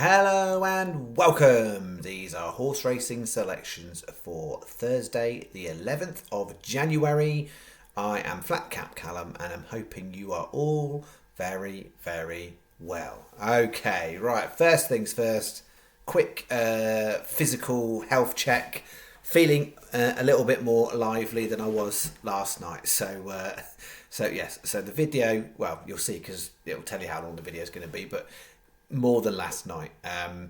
Hello and welcome. These are horse racing selections for Thursday, the 11th of January. I am Flat Cap Callum and I'm hoping you are all very, very well. Okay, right, first things first, quick physical health check. Feeling a little bit more lively than I was last night. So the video, well, you'll see because it'll tell you how long the video is going to be, but more than last night. I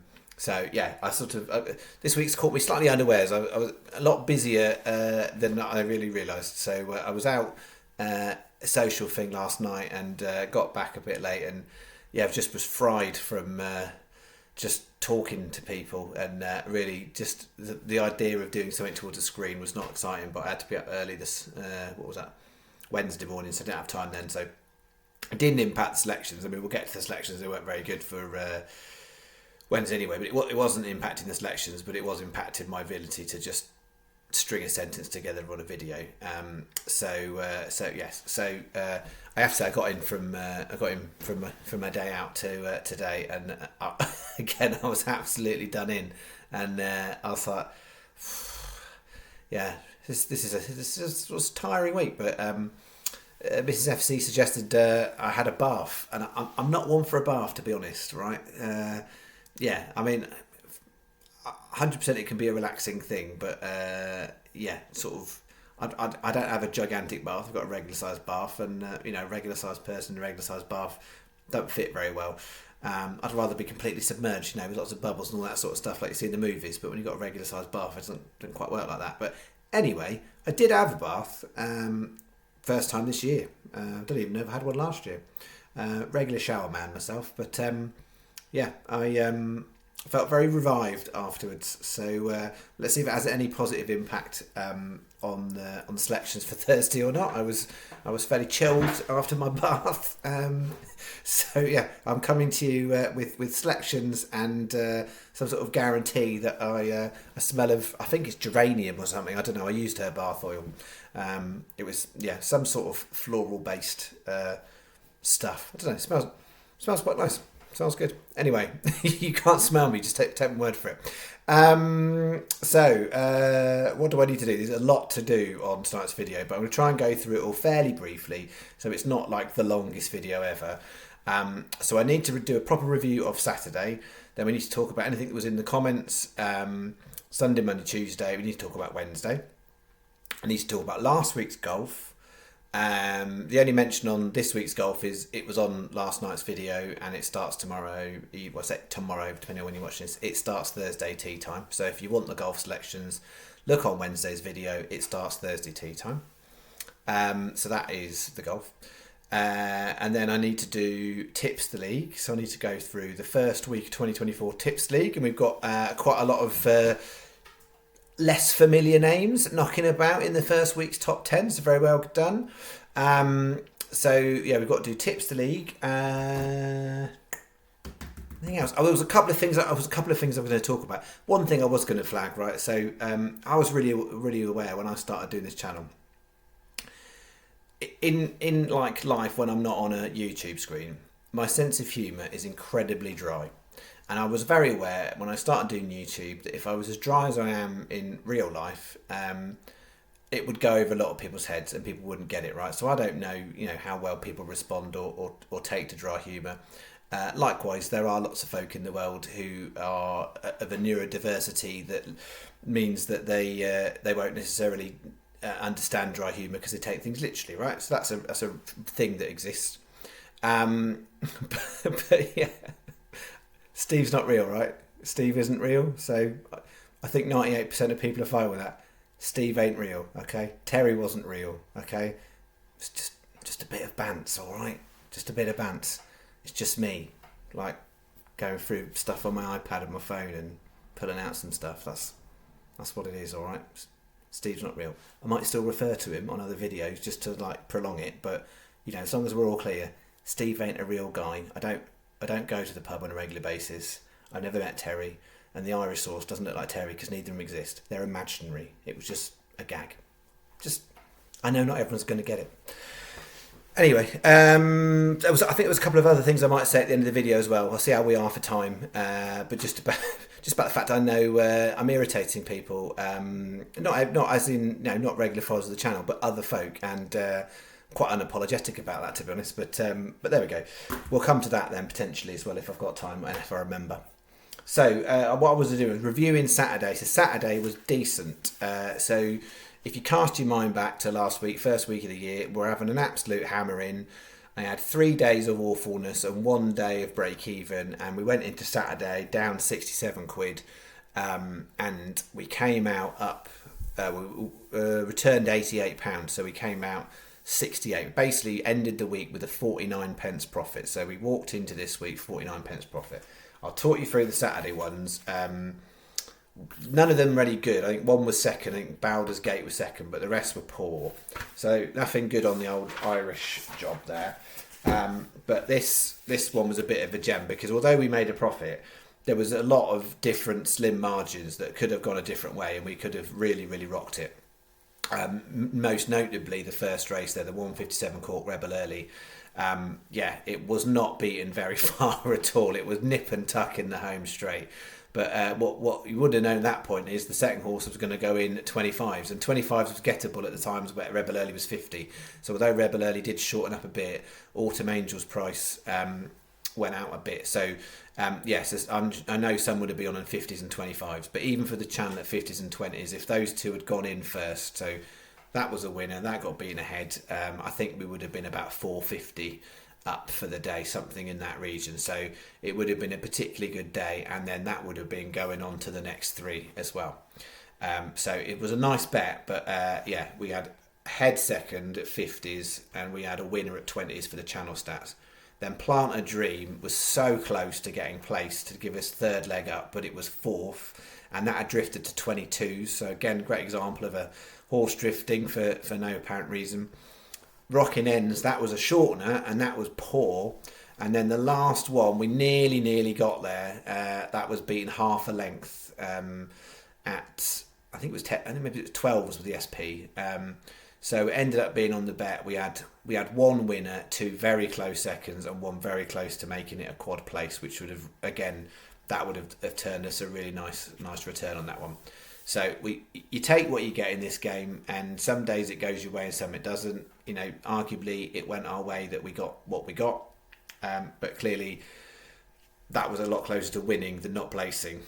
sort of this week's caught me slightly unawares. I was a lot busier than I really realised. So I was out a social thing last night and got back a bit late, and I just was fried from just talking to people, and really just the idea of doing something towards a screen was not exciting. But I had to be up early this Wednesday morning, so I didn't have time then. So it didn't impact the selections. I mean, we'll get to the selections. They weren't very good for Wednesday anyway, but it wasn't impacting the selections, but it was impacting my ability to just string a sentence together on a video. I have to say I got in from my day out to today, and again I was absolutely done in, and I was like, this was a tiring week, but Mrs. FC suggested I had a bath, and I'm not one for a bath, to be honest, right? I mean, 100% it can be a relaxing thing, but I don't have a gigantic bath. I've got a regular sized bath, and a regular sized person, a regular sized bath don't fit very well. I'd rather be completely submerged, with lots of bubbles and all that sort of stuff like you see in the movies, but when you've got a regular sized bath, it doesn't quite work like that. But anyway, I did have a bath. First time this year. I don't even know if I had one last year. Regular shower man myself, but I felt very revived afterwards. So let's see if it has any positive impact on the selections for Thursday or not. I was fairly chilled after my bath. I'm coming to you with selections and some sort of guarantee that a smell of, I think it's geranium or something. I don't know. I used her bath oil. It was some sort of floral based stuff. I don't know. It smells quite nice. Sounds good. Anyway, you can't smell me. Just take my word for it. What do I need to do? There's a lot to do on tonight's video, but I'm going to try and go through it all fairly briefly, so it's not like the longest video ever. So I need to do a proper review of Saturday. Then we need to talk about anything that was in the comments. Sunday, Monday, Tuesday. We need to talk about Wednesday. I need to talk about last week's golf. The only mention on this week's golf is it was on last night's video, and it starts tomorrow. Tomorrow, depending on when you watch this. It starts Thursday tea time. So if you want the golf selections, look on Wednesday's video. It starts Thursday tea time. So that is the golf. And then I need to do Tips the League. So I need to go through the first week of 2024 Tips League, and we've got quite a lot of less familiar names knocking about in the first week's top 10, so very well done. We've got to do Tips the League. Anything else? There was a couple of things. I was going to talk about. One thing I was going to flag, right? So I was really, really aware when I started doing this channel. In like life, when I'm not on a YouTube screen, my sense of humour is incredibly dry. And I was very aware when I started doing YouTube that if I was as dry as I am in real life, it would go over a lot of people's heads and people wouldn't get it, right? So I don't know, how well people respond or take to dry humour. Likewise, there are lots of folk in the world who are of a neurodiversity that means that they won't necessarily understand dry humour because they take things literally, right? So that's a thing that exists. But yeah. Steve's not real, right? Steve isn't real, so I think 98% of people are fine with that. Steve ain't real, okay? Terry wasn't real, okay? It's just a bit of bants, all right? Just a bit of bants. It's just me, like going through stuff on my iPad and my phone and pulling out some stuff. That's what it is, all right? Steve's not real. I might still refer to him on other videos just to like prolong it, but as long as we're all clear, Steve ain't a real guy. I don't go to the pub on a regular basis. I've never met Terry, and the Irish sauce doesn't look like Terry because neither of them exist. They're imaginary. It was just a gag. I know not everyone's going to get it. Anyway, I think there was a couple of other things I might say at the end of the video as well. I'll see how we are for time. But just about just about the fact I know I'm irritating people. Not as in not regular followers of the channel, but other folk, and quite unapologetic about that, to be honest. But there we go. We'll come to that then potentially as well if I've got time and if I remember. So what I was doing was reviewing Saturday. So Saturday was decent. So if you cast your mind back to last week, first week of the year, we're having an absolute hammer in. I had 3 days of awfulness and 1 day of break even, and we went into Saturday down 67 quid, and we came out up, we returned £88, so we came out 68. Basically ended the week with a 49 pence profit. So we walked into this week 49 pence profit. I'll talk you through the Saturday ones. None of them really good. I think one was second. I think Baldur's Gate was second, but the rest were poor. So nothing good on the old Irish job there. But this one was a bit of a gem because although we made a profit, there was a lot of different slim margins that could have gone a different way, and we could have really, really rocked it. Most notably, the first race there, the 157 Cork Rebel Early. It was not beaten very far at all. It was nip and tuck in the home straight. But what you would have known at that point is the second horse was going to go in at 25s, and 25s was gettable at the times where Rebel Early was 50. So although Rebel Early did shorten up a bit, Autumn Angel's price went out a bit. So yes, I know some would have been on 50s and 25s, but even for the channel at 50s and 20s, if those two had gone in first, so that was a winner, that got beaten ahead. I think we would have been about 450 up for the day, something in that region. So it would have been a particularly good day, and then that would have been going on to the next three as well. So it was a nice bet, but we had head second at 50s, and we had a winner at 20s for the channel stats. Then Plant a Dream was so close to getting placed to give us third leg up, but it was fourth, and that had drifted to 22s. So again, great example of a horse drifting for no apparent reason. Rocking Ends, that was a shortener, and that was poor. And then the last one, we nearly got there. That was beaten half a length at, I think it was 10, I think maybe it was 12 was with the SP. So it ended up being on the bet. We had one winner, two very close seconds, and one very close to making it a quad place, which would have, again, that would have turned us a really nice return on that one. So you take what you get in this game, and some days it goes your way and some it doesn't. Arguably it went our way that we got what we got, but clearly that was a lot closer to winning than not placing.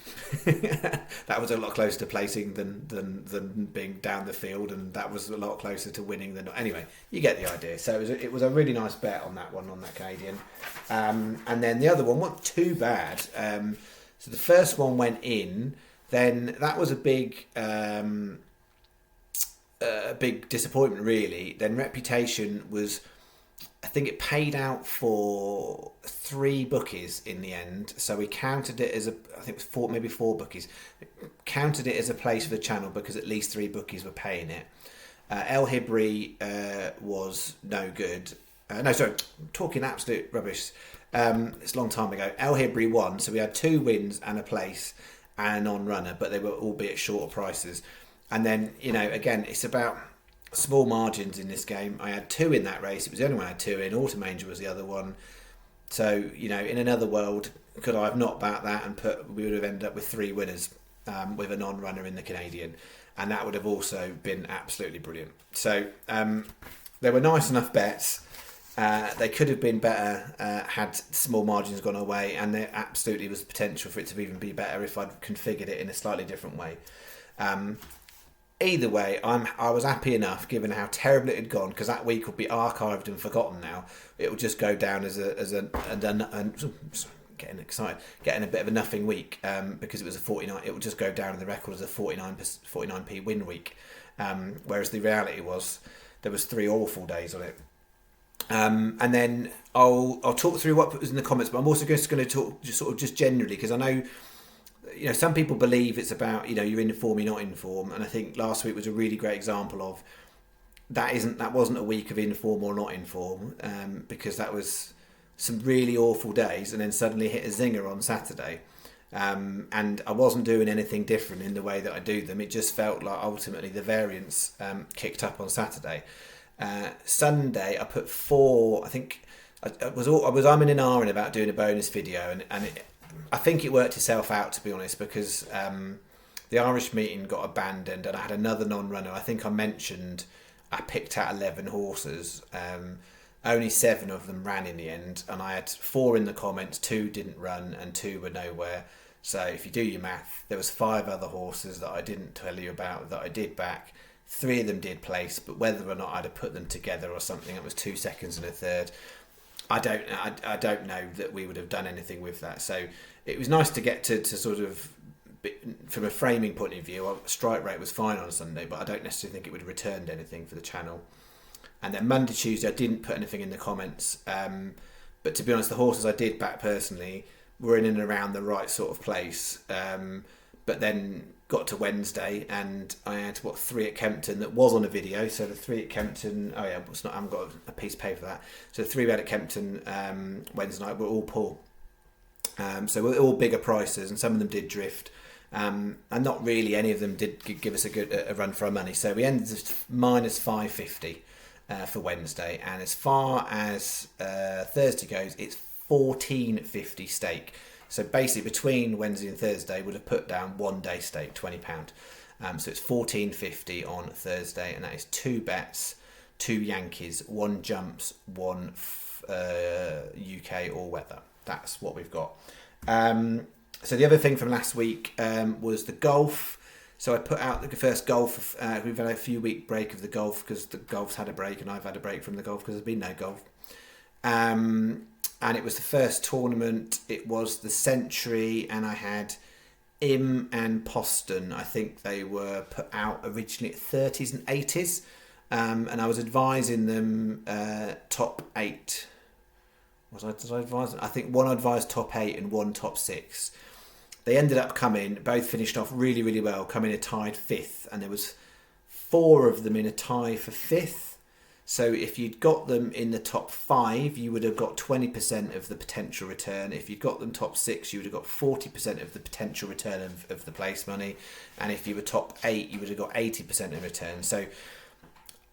That was a lot closer to placing than being down the field, and that was a lot closer to winning than not. Anyway, you get the idea. So it was a really nice bet on that one, on that Canadian. And then the other one wasn't too bad. So the first one went in. Then that was a big disappointment, really. Then Reputation was, I think it paid out for 3 bookies in the end. So we counted it as I think it was maybe 4 bookies. Counted it as a place for the channel because at least 3 bookies were paying it. El Hibri was no good. Talking absolute rubbish. It's a long time ago. El Hibri won, so we had 2 wins and a place and a non-runner, but they were albeit shorter prices. And then, again, it's about small margins in this game. I had 2 in that race. It was the only one I had 2 in. Autumn Angel was the other one. So, in another world, could I have not backed that and we would have ended up with 3 winners with a non-runner in the Canadian. And that would have also been absolutely brilliant. So, they were nice enough bets. They could have been better had small margins gone away, and there absolutely was potential for it to even be better if I'd configured it in a slightly different way. Either way, I was happy enough given how terrible it had gone, because that week will be archived and forgotten now. It will just go down as getting excited, getting a bit of a nothing week because it was a 49. It will just go down in the record as a 49p win week, whereas the reality was there was 3 awful days on it. And then I'll talk through what was in the comments, but I'm also just going to talk just generally, because I know some people believe it's about you're in form, you're not in form, and I think last week was a really great example of that wasn't a week of in form or not in form, because that was some really awful days and then suddenly hit a zinger on Saturday, and I wasn't doing anything different in the way that I do them. It just felt like ultimately the variance kicked up on Saturday. Sunday I put 4. I think I was umming and ahhing about doing a bonus video, and I think it worked itself out, to be honest, because the Irish meeting got abandoned, and I had another non-runner. I think I mentioned I picked out 11 horses. Only 7 of them ran in the end, and I had 4 in the comments. 2 didn't run, and 2 were nowhere. So if you do your math, there was 5 other horses that I didn't tell you about that I did back. 3 of them did place, but whether or not I'd have put them together or something, it was 2 seconds and a third. I don't know that we would have done anything with that. So it was nice to get to sort of, from a framing point of view, strike rate was fine on Sunday, but I don't necessarily think it would have returned anything for the channel. And then Monday, Tuesday, I didn't put anything in the comments. But to be honest, the horses I did back personally were in and around the right sort of place. But then got to Wednesday, and I had 3 at Kempton that was on a video. So the 3 at Kempton, I haven't got a piece of paper for that. So the 3 we had at Kempton Wednesday night were all poor. So we're all bigger prices, and some of them did drift. And not really any of them did give us a run for our money. So we ended minus 550 for Wednesday, and as far as Thursday goes, it's 1450 stake. So basically between Wednesday and Thursday would have put down 1 day stake, £20. So it's 1450 on Thursday, and that is 2 bets, 2 Yankees, 1 jumps, 1 UK all weather. That's what we've got. So the other thing from last week was the golf. So I put out the first golf. We've had a few week break of the golf because the golf's had a break, and I've had a break from the golf because there's been no golf. And it was the first tournament. It was the Century, and I had Im and Poston. I think they were put out originally at 30s and 80s, and I was advising them top 8. Did I advise them? I think one advised top 8 and one top 6. They ended up both finished off really, really well, coming a tied 5th, and there was 4 of them in a tie for 5th. So if you'd got them in the top 5, you would have got 20% of the potential return. If you'd got them top 6, you would have got 40% of the potential return of the place money. And if you were top 8, you would have got 80% of return. So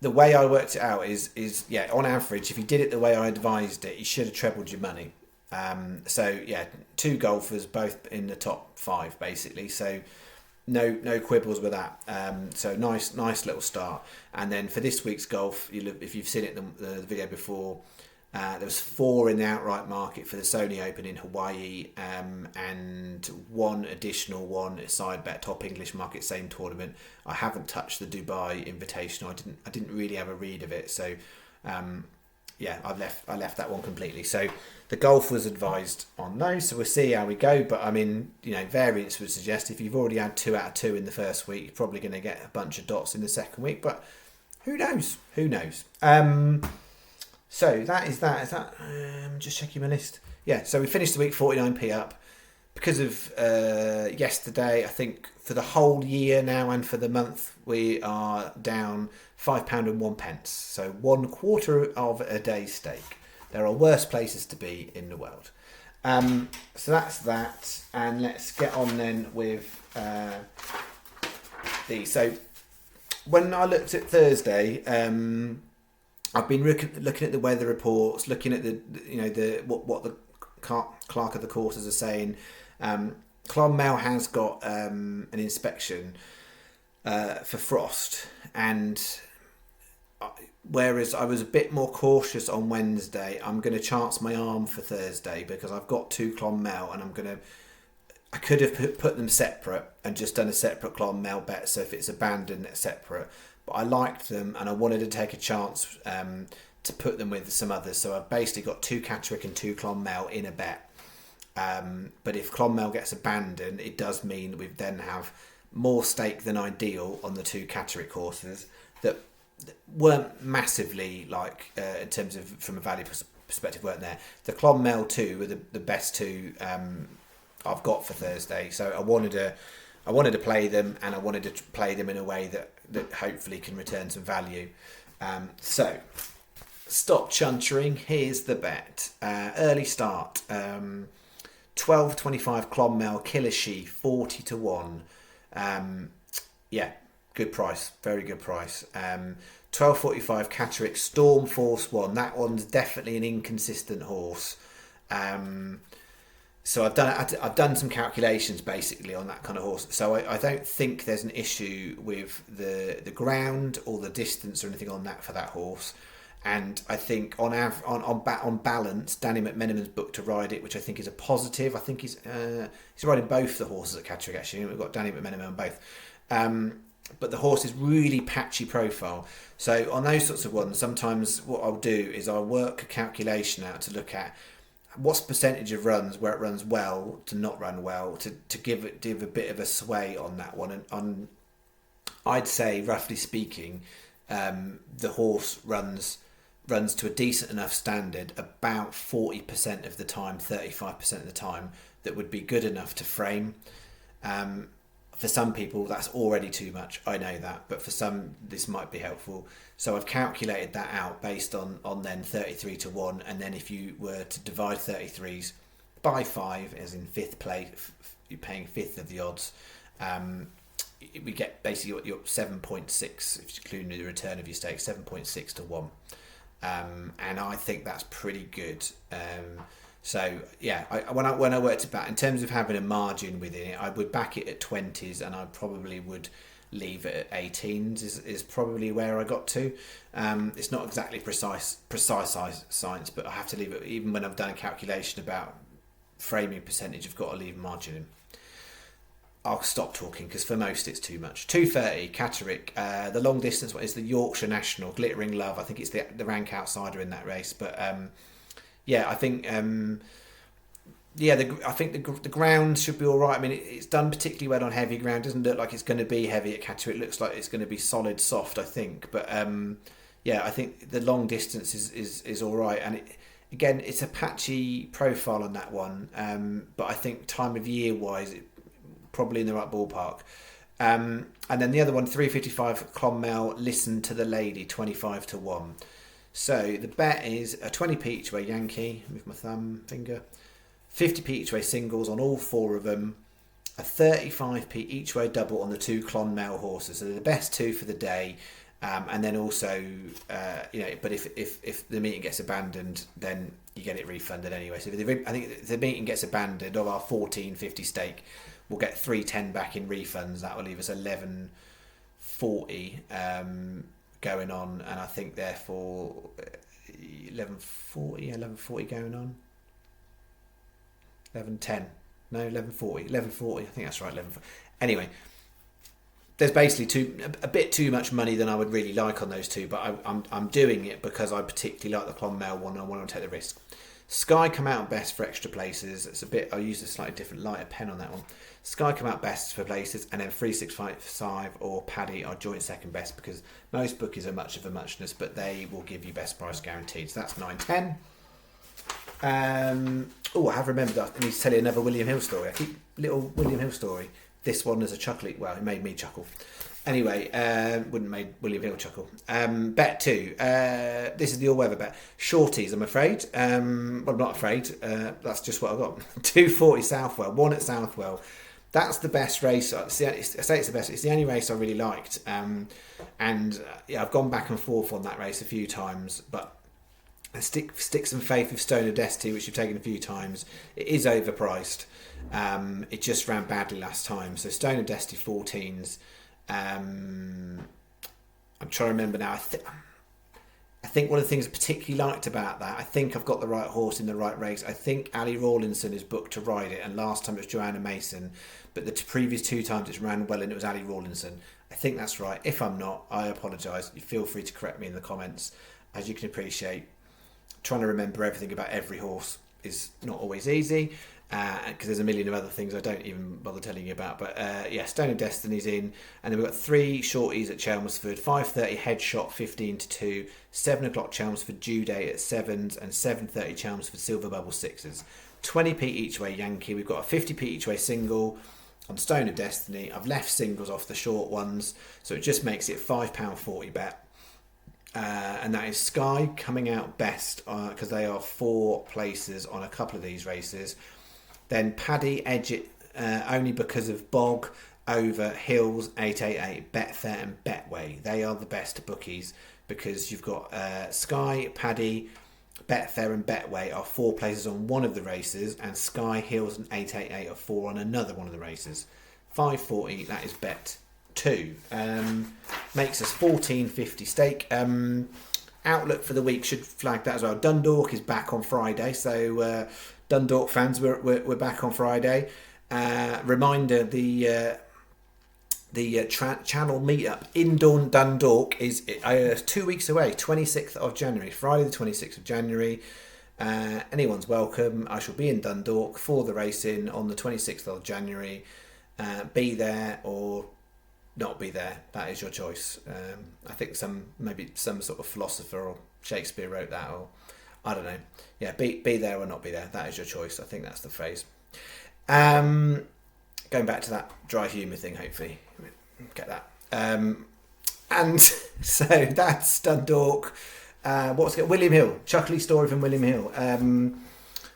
the way I worked it out is on average, if you did it the way I advised it, you should have trebled your money. 2 golfers, both in the top 5, basically. So no quibbles with that. So nice little start. And then for this week's golf, if you've seen it the video before, there was 4 in the outright market for the Sony Open in Hawaii, and 1 additional one a side bet, top English market, same tournament. I haven't touched the Dubai Invitational. I didn't really have a read of it, so I left that one completely. So the golf was advised on those, so we'll see how we go. But I mean, variance would suggest if you've already had 2 out of 2 in the first week, you're probably going to get a bunch of dots in the second week. But who knows? So that is that. Is that? Just checking my list. Yeah. So we finished the week 49p up because of yesterday. I think for the whole year now and for the month we are down £5 and 1p. So 1/4 of a day's stake. There are worse places to be in the world. So that's that, and let's get on then with these. So when I looked at Thursday, I've been looking at the weather reports, looking at what the clerk of the courses are saying. Clonmel has got an inspection for frost, and whereas I was a bit more cautious on Wednesday, I'm going to chance my arm for Thursday because I've got 2 Clonmel, and I could have put them separate and just done a separate Clonmel bet, so if it's abandoned, it's separate. But I liked them, and I wanted to take a chance to put them with some others. So I've basically got 2 Catterick and 2 Clonmel in a bet. But if Clonmel gets abandoned, it does mean we then have more stake than ideal on the 2 Catterick horses that weren't massively, in terms of from a value perspective, weren't there. The Clonmel 2 were the best 2 I've got for Thursday. So I wanted to play them, and I wanted to play them in a way that hopefully can return some value. So stop chuntering. Here's the bet. Early start. 12.25 Clonmel, Killer She, 40 to 1. Good price, very good price. 12.45 Catterick Storm Force 1. That one's definitely an inconsistent horse. So I've done some calculations basically on that kind of horse. So I don't think there's an issue with the ground or the distance or anything on that for that horse. And I think on balance, Danny McMenamin's booked to ride it, which I think is a positive. I think he's riding both the horses at Catterick actually. We've got Danny McMenamin on both. But the horse is really patchy profile. So on those sorts of ones, sometimes what I'll do is I'll work a calculation out to look at what's percentage of runs where it runs well to not run well to give a bit of a sway on that one. And I'd say roughly speaking, the horse runs to a decent enough standard about 40% of the time, 35% of the time, that would be good enough to frame. For some people, that's already too much. I know that, but for some, this might be helpful. So I've calculated that out based on then 33 to 1, and then if you were to divide 33s by 5, as in fifth place, you're paying fifth of the odds. We get basically your 7.6, if you include the return of your stake, 7.6 to 1. And I think that's pretty good. So yeah, when I worked it back in terms of having a margin within it, I would back it at 20s, and I probably would leave it at 18s. Is probably where I got to. It's not exactly precise science, but I have to leave it. Even when I've done a calculation about framing percentage, I've got to leave margin in. I'll stop talking because for most it's too much. 2:30 Catterick. The long distance one is the Yorkshire National, Glittering Love. I think it's the rank outsider in that race, but. Yeah, I think the ground should be all right. I mean, it's done particularly well on heavy ground. It doesn't look like it's going to be heavy at Catterick. It looks like it's going to be solid, soft, I think. But yeah, I think the long distance is all right. And again, it's a patchy profile on that one. But I think time of year wise, probably in the right ballpark. And then the other one, 3:55 Clonmel, Listen to the Lady, 25 to 1. So the bet is a 20p each way Yankee with my thumb finger, 50p each way singles on all four of them, a 35p each way double on the two Clonmel horses. So they're the best two for the day, and then also but if the meeting gets abandoned, then you get it refunded anyway. So I think if the meeting gets abandoned, of our 14.50 stake, we'll get 310 back in refunds. That will leave us 11.40. Going on, and I think therefore 11.40 going on, 11.10, no 11.40, I think that's right, 11.40. Anyway, there's basically a bit too much money than I would really like on those two, but I'm doing it because I particularly like the Clonmel one and I want to take the risk. Sky come out best for extra places. It's a bit, I'll use a slightly different lighter pen on that one. Sky come out best for places, and then 365 or Paddy are joint second best because most bookies are much of a muchness, but they will give you best price guaranteed. So that's 9.10. I have remembered I need to tell you another William Hill story. I keep little William Hill story. This one is a chuckle. Well, it made me chuckle. Anyway, wouldn't make William Hill chuckle. Bet 2. This is the all-weather bet. Shorties, I'm afraid. Well, I'm not afraid. That's just what I got. 2:40 Southwell. 1 at Southwell. That's the best race. I say it's the best. It's the only race I really liked. I've gone back and forth on that race a few times, but I stick some faith with Stone of Destiny, which you've taken a few times. It is overpriced. It just ran badly last time. So Stone of Destiny 14s. I'm trying to remember now. I think one of the things I particularly liked about that, I think I've got the right horse in the right race. I think Ali Rawlinson is booked to ride it, and last time it was Joanna Mason, but the previous two times it's ran well and it was Ali Rawlinson. I think that's right. If I'm not, I apologise. You feel free to correct me in the comments. As you can appreciate, trying to remember everything about every horse is not always easy, because there's a million of other things I don't even bother telling you about. But Stone of Destiny's in, and then we've got 3 shorties at Chelmsford, 5:30 Headshot 15 to 2, 7 o'clock Chelmsford Due Day at 7s, and 7:30 Chelmsford Silver Bubble 6s. 20p each way Yankee. We've got a 50p each way single on Stone of Destiny. I've left singles off the short ones, so it just makes it £5.40 bet. And that is Sky coming out best because they are 4 places on a couple of these races. Then Paddy edge it only because of Bog, Over, Hills, 888, Betfair and Betway. They are the best bookies because you've got Sky, Paddy, Betfair and Betway are 4 places on one of the races, and Sky, Hills and 888 are 4 on another one of the races. 540, that is bet 2. Makes us 14.50 stake. Outlook for the week should flag that as well. Dundalk is back on Friday, so Dundalk fans, we're back on Friday. Reminder, the channel meetup in Dundalk is 2 weeks away, 26th of January, Friday the 26th of January. Anyone's welcome. I shall be in Dundalk for the racing on the 26th of January. Be there or not be there, that is your choice. I think maybe some sort of philosopher or Shakespeare wrote that, or I don't know. Yeah, be there or not be there, that is your choice. I think that's the phrase. Going back to that dry humour thing, hopefully get that. And so that's Dundalk. William Hill, chuckly story from William Hill.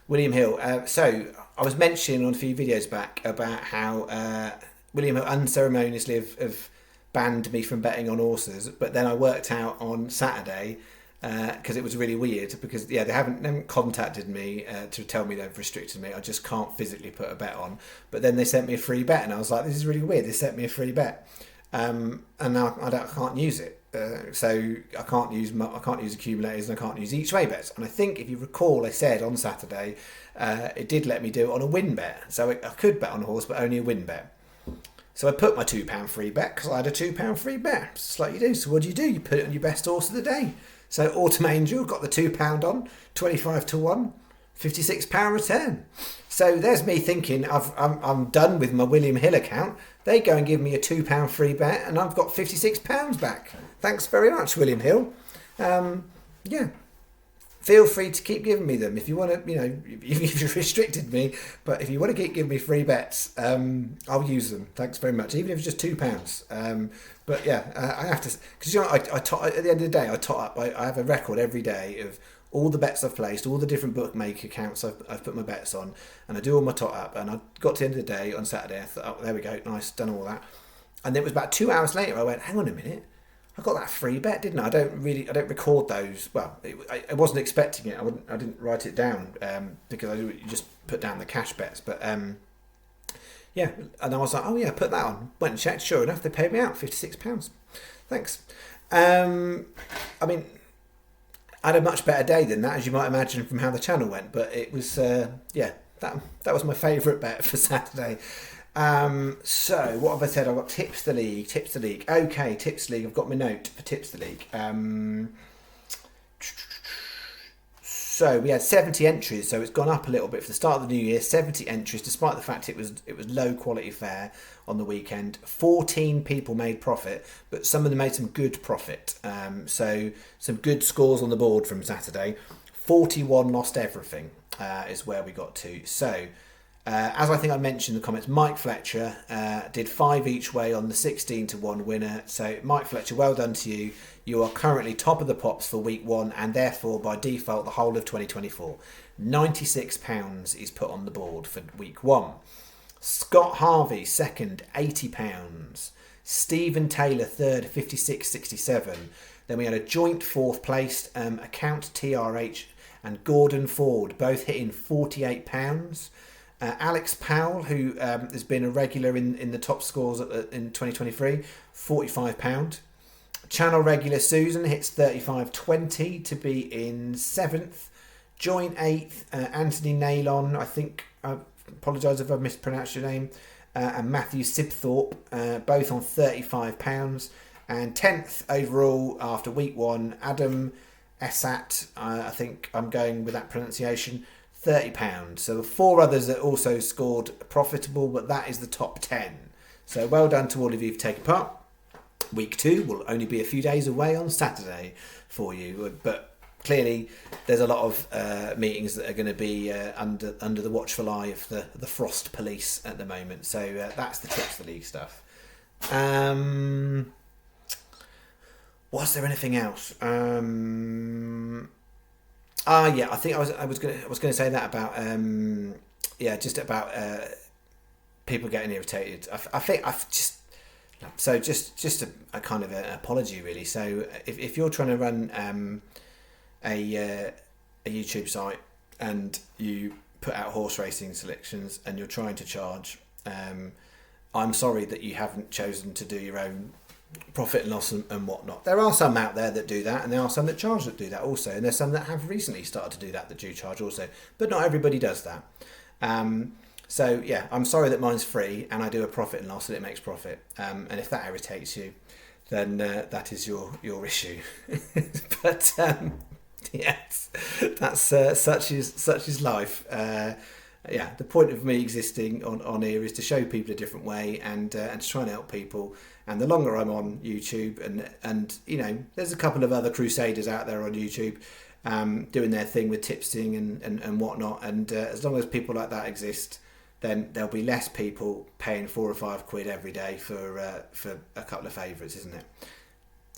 William Hill. So I was mentioning on a few videos back about how William Hill unceremoniously have banned me from betting on horses, but then I worked out on Saturday, because it was really weird, because they haven't contacted me to tell me they've restricted me. I just can't physically put a bet on, but then they sent me a free bet, and I was like, this is really weird. They sent me a free bet, and now I can't use it. So I can't use accumulators, and I can't use each way bets. And I think, if you recall, I said on Saturday it did let me do it on a win bet, so I could bet on a horse, but only a win bet. So I put my £2 free bet, because I had a £2 free bet, just like you do. So what do? You put it on your best horse of the day. So Autumn Angel got the £2 on, 25 to 1, £56 return. So there's me thinking I'm done with my William Hill account. They go and give me a £2 free bet, and I've got £56 back. Thanks very much, William Hill. Yeah. Feel free to keep giving me them if you want to. You've restricted me, but if you want to keep giving me free bets, I'll use them. Thanks very much, even if it's just £2. But yeah, I have to, because at the end of the day, I tot up. I have a record every day of all the bets I've placed, all the different bookmaker accounts I've put my bets on, and I do all my tot up. And I got to the end of the day on Saturday. I thought, oh, there we go, nice, done all that. And it was about 2 hours later. I went, hang on a minute. I got that free bet, didn't I? I don't record those. Well, I wasn't expecting it. I didn't write it down because I just put down the cash bets. But yeah, and I was like, oh yeah, put that on. Went and checked. Sure enough, they paid me out £56. Thanks. I mean, I had a much better day than that, as you might imagine from how the channel went. But it was that was my favourite bet for Saturday. So what have I said? I've got tips the league. Okay, tips the league. I've got my note for tips the league. So we had 70 entries, so it's gone up a little bit for the start of the new year. 70 entries, despite the fact it was low quality fare on the weekend. 14 people made profit, but some of them made some good profit. So some good scores on the board from Saturday. 41 lost everything is where we got to. So. As I think I mentioned in the comments, Mike Fletcher did 5 each way on the 16 to 1 winner. So Mike Fletcher, well done to you. You are currently top of the pops for week 1, and therefore by default the whole of 2024. £96 is put on the board for week 1. Scott Harvey second, £80. Stephen Taylor third, 56.67. Then we had a joint fourth placed, account TRH and Gordon Ford both hitting £48. Alex Powell, who has been a regular in the top scores in 2023, £45. Channel regular Susan hits 35.20 to be in 7th. Joint 8th, Anthony Nailon, I apologise if I've mispronounced your name, and Matthew Sibthorpe, both on £35. And 10th overall after week 1, Adam Esat, I think I'm going with that pronunciation, £30. So the 4 others that also scored profitable, but that is the top 10. So well done to all of you who've taken part. Week 2 will only be a few days away on Saturday for you, but clearly there's a lot of meetings that are going to be under the watchful eye of the Frost Police at the moment. So that's the tips of the league stuff. Was there anything else? Yeah, I think I was going to say that about just about people getting irritated. I think I've just So just a kind of an apology really. So if you're trying to run a YouTube site and you put out horse racing selections and you're trying to charge, I'm sorry that you haven't chosen to do your own profit and loss and whatnot. There are some out there that do that, and there are some that charge that do that also, and there's some that have recently started to do that do charge also, but not everybody does that. So yeah, I'm sorry that mine's free and I do a profit and loss and it makes profit, and if that irritates you, then that is your issue. But yes, that's such is life. Yeah, the point of me existing on here is to show people a different way and to try and help people. And the longer I'm on YouTube, and you know, there's a couple of other crusaders out there on YouTube doing their thing with tipsing and whatnot. And as long as people like that exist, then there'll be less people paying £4 or £5 every day for a couple of favourites, isn't it?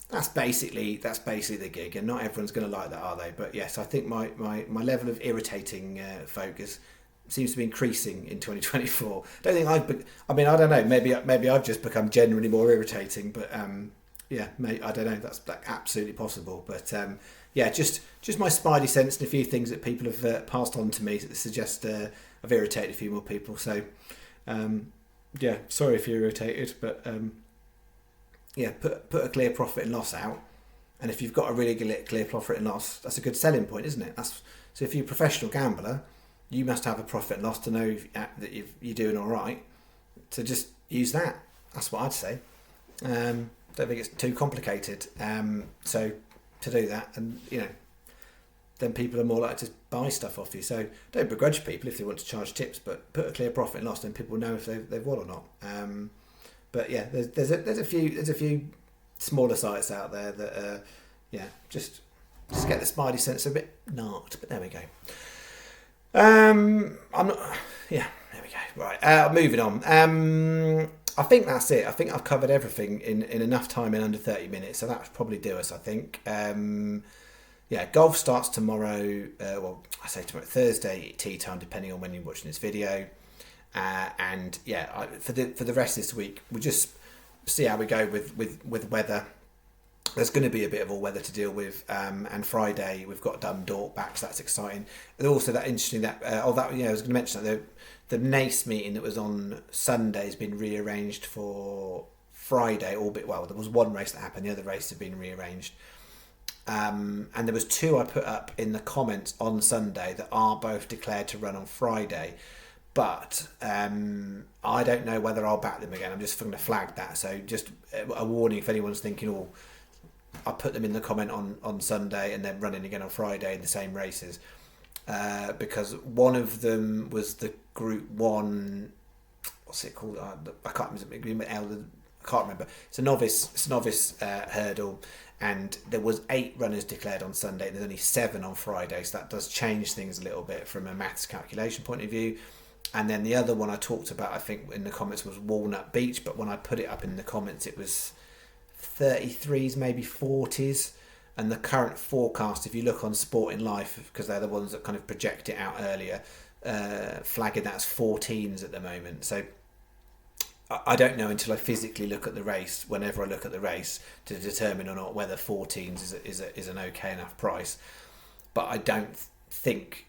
That's basically the gig, and not everyone's going to like that, are they? But yes, I think my level of irritating focus seems to be increasing in 2024. Don't think I don't know. Maybe I've just become generally more irritating, but yeah, I don't know. That's absolutely possible. But yeah, just my spidey sense and a few things that people have passed on to me that suggest I've irritated a few more people. So yeah, sorry if you're irritated, but yeah, put a clear profit and loss out, and if you've got a really clear profit and loss, that's a good selling point, isn't it? So if you're a professional gambler, you must have a profit and loss to know that you're doing all right. So just use that. That's what I'd say. Don't think it's too complicated. So to do that, and you know, then people are more likely to buy stuff off you. So don't begrudge people if they want to charge tips, but put a clear profit and loss, then people know if they've won or not. But yeah, there's a few smaller sites out there that yeah, just get the spidey sense a bit narked. But there we go. I'm not. Yeah, there we go. Right, moving on. I think that's it. I think I've covered everything in enough time in under 30 minutes, so that would probably do us, I think. Yeah, golf starts tomorrow. Well, I say tomorrow, Thursday tea time, depending on when you're watching this video. And yeah, for the rest of this week, we'll just see how we go with weather. There's going to be a bit of all weather to deal with, and Friday we've got Dundalk back, so that's exciting. And also that interesting that I was going to mention that the NACE meeting that was on Sunday has been rearranged for Friday. Albeit, well, there was one race that happened, the other race had been rearranged. And there was two I put up in the comments on Sunday that are both declared to run on Friday. But I don't know whether I'll back them again. I'm just going to flag that. So just a warning if anyone's thinking, oh, I put them in the comment on Sunday and then running again on Friday in the same races. Because one of them was the Group 1, what's it called? I can't remember. It's a novice hurdle. And there was 8 runners declared on Sunday and there's only 7 on Friday. So that does change things a little bit from a maths calculation point of view. And then the other one I talked about, I think in the comments, was Walnut Beach. But when I put it up in the comments, it was 33s, maybe 40s. And the current forecast, if you look on Sporting Life, because they're the ones that kind of project it out earlier, flagging that as 14s at the moment. So I don't know until I physically look at the race, whenever I look at the race, to determine or not whether 14s is an okay enough price. But I don't think,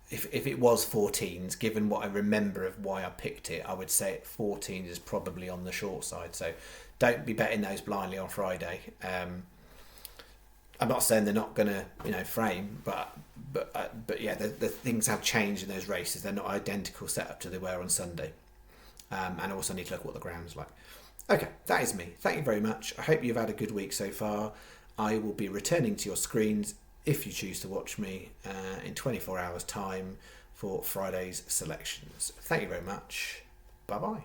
if it was 14s, given what I remember of why I picked it, I would say 14s is probably on the short side. So don't be betting those blindly on Friday. I'm not saying they're not going to, frame, but yeah, the things have changed in those races. They're not identical setup to they were on Sunday. And I also need to look at what the ground's like. Okay, that is me. Thank you very much. I hope you've had a good week so far. I will be returning to your screens, if you choose to watch me, in 24 hours' time for Friday's selections. Thank you very much. Bye-bye.